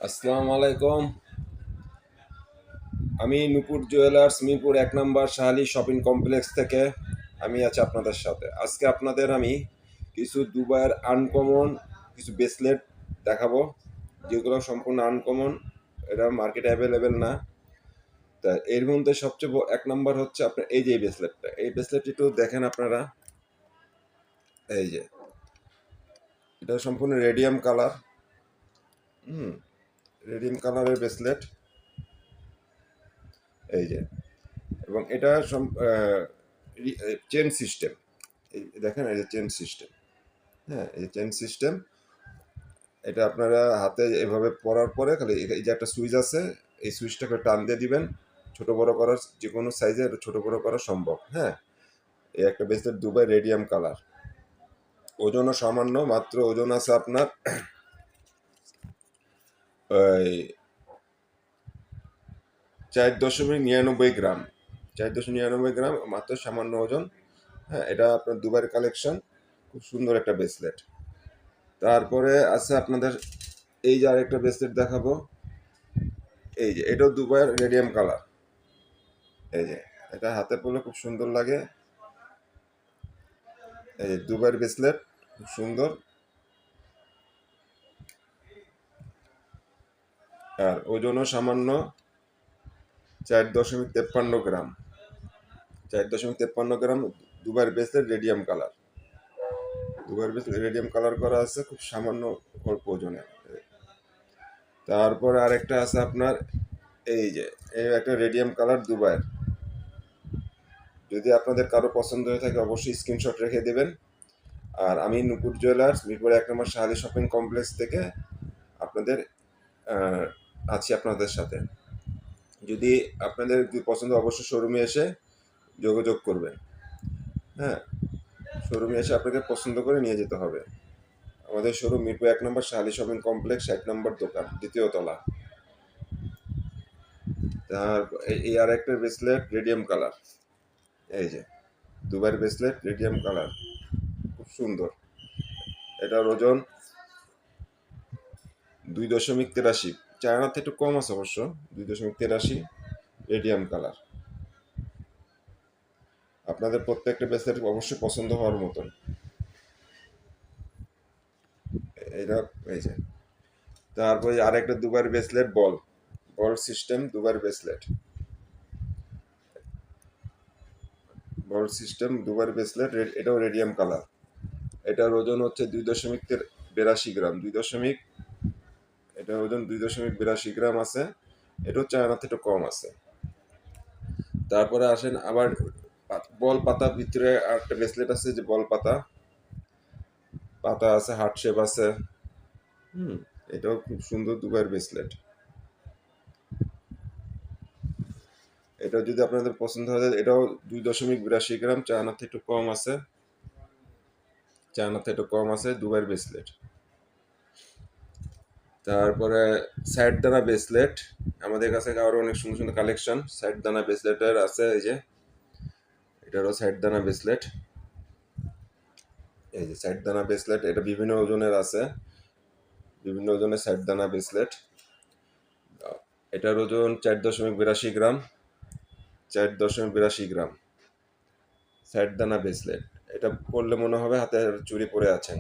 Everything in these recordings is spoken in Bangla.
আসসালামু আলাইকুম। আমি নূপুর জুয়েলার্স মিরপুর 1 নম্বর শাহালি শপিং কমপ্লেক্স থেকে আমি আছি আপনাদের সাথে। আজকে আপনাদের আমি কিছু দুবাইয়ের আনকমন কিছু ব্রেসলেট দেখাবো, যেগুলো সম্পূর্ণ আনকমন, এটা মার্কেটে অ্যাভেলেবেল না। তা এর মধ্যে সবচেয়ে 1 নম্বর হচ্ছে আপনার এই যে ব্রেসলেটটা। এই ব্রেসলেটটি একটু দেখেন আপনারা। এই যে এটা সম্পূর্ণ রেডিয়াম কালার। রেডিয়াম কালারের ব্রেসলেট। এই যে, এবং এটা চেন সিস্টেম। এই দেখেন, এই যে চেন সিস্টেম। হ্যাঁ, এই চেন সিস্টেম। এটা আপনারা হাতে এভাবে পরার পরে খালি এই যে একটা সুইচ আছে, এই সুইচটাকে টান দিয়ে দিবেন। ছোট বড় করার যে কোনো সাইজে ছোট বড় করা সম্ভব। হ্যাঁ, এই একটা ব্রেসলেট দুবাই রেডিয়াম কালার। ওজনও সামান্য, মাত্র ওজন আছে আপনার ওই 4.99 গ্রাম। 4.99 গ্রাম, মাত্র সামান্য ওজন। হ্যাঁ, এটা আপনার দুবাইয়ের কালেকশন। খুব সুন্দর একটা ব্রেসলেট। তারপরে আছে আপনাদের এই যে আরেকটা ব্রেসলেট দেখাবো। এই যে এটাও দুবাইয়ের রেডিয়াম কালার। এই যে এটা হাতে পরলে খুব সুন্দর লাগে। এই যে দুবাইয়ের ব্রেসলেট, খুব সুন্দর। আর ওজনও সামান্য, 4.53 গ্রাম। 4.53 গ্রাম দুবাইয়ের ব্রেসলেট রেডিয়াম কালার। দুবাইয়ের ব্রেসলেট রেডিয়াম কালার করা আছে, খুব সামান্য অল্প ওজনে। তারপরে আরেকটা আছে আপনার এই যে এই একটা রেডিয়াম কালার দুবাইয়ের। যদি আপনাদের কারো পছন্দ হয়ে থাকে অবশ্যই স্ক্রিনশট রেখে দেবেন। আর আমি নূপুর জুয়েলার্স মিরপুর 1 নম্বর শাহালি শপিং কমপ্লেক্স থেকে আপনাদের আছি আপনাদের সাথে। যদি আপনাদের পছন্দ অবশ্যই শোরুমে এসে যোগাযোগ করবেন। হ্যাঁ, শোরুমে এসে আপনাকে পছন্দ করে নিয়ে যেতে হবে। আমাদের শোরুম মিরপুর 1 নম্বর শাহালি শপিং কমপ্লেক্স, 1 নম্বর দোকান, 2য় তলা। তার এই আর একটা ব্রেসলেট রেডিয়াম কালার। এই যে দুবাইয়ের ব্রেসলেট রেডিয়াম কালার, খুব সুন্দর। এটার ওজন 2.83। চায়নাতে একটু কম আছে অবশ্য। 2.83 রেডিয়াম কালার। আপনাদের প্রত্যেকটা ব্রেসলেট অবশ্যই পছন্দ হওয়ার মতন। এটা এই যে তারপরে আরেকটা দুবাইয়ের ব্রেসলেট, বল বল সিস্টেম দুবাইয়ের ব্রেসলেট। বল সিস্টেম দুবাইয়ের ব্রেসলেট, এটাও রেডিয়াম কালার। এটার ওজন হচ্ছে 2.82 গ্রাম। এটার ওজন 2.82 গ্রাম আছে। এটাও চায়নাতে একটু কম আছে। তারপরে আসেন আবার বল পাতা ভিতরে আরেকটা ব্রেসলেট আছে, যে বল পাতা পাতা আছে, হার্ট শেপ আছে। এটাও খুব সুন্দর দুবাইয়ের ব্রেসলেট। এটা যদি আপনাদের পছন্দ হয়, এটাও 2.82 গ্রাম। চায়নাতে একটু কম আছে। দুবাইয়ের ব্রেসলেট। তারপরে সাইড দানা ব্রেসলেট। আমাদের কাছে আরো অনেক সুন্দর সুন্দর কালেকশন সাইড দানা ব্রেসলেটের আছে। এই যে এটারও সাইড দানা ব্রেসলেট। এই যে সাইড দানা ব্রেসলেট, এটা বিভিন্ন ওজনের আছে, বিভিন্ন ওজনের সাইড দানা ব্রেসলেট। এটার ওজন 4.82 গ্রাম। 4.82 গ্রাম সাইড দানা ব্রেসলেট। এটা পরলে মনে হবে হাতে চুড়ি পরে আছেন,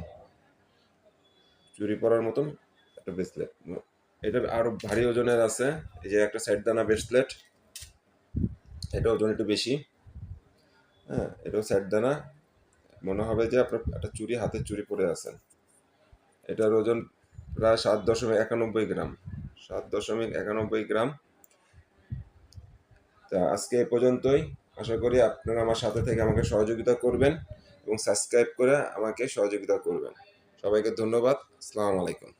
চুড়ি পরার মতন একটা ব্রেসলেট। এটার আরো ভারী ওজনের আছে। এই যে একটা সাইড দানা ব্রেসলেট, এটা ওজন একটু বেশি। হ্যাঁ, এটাও সাইড দানা, মনে হবে যে আপনার একটা চুড়ি, হাতে চুড়ি পরে আছেন। এটার ওজন প্রায় 7.91 গ্রাম। 7.91 গ্রাম। তা আজকে এ পর্যন্তই। আশা করি আপনারা আমার সাথে থেকে আমাকে সহযোগিতা করবেন এবং সাবস্ক্রাইব করে আমাকে সহযোগিতা করবেন। সবাইকে ধন্যবাদ। আসসালামু আলাইকুম।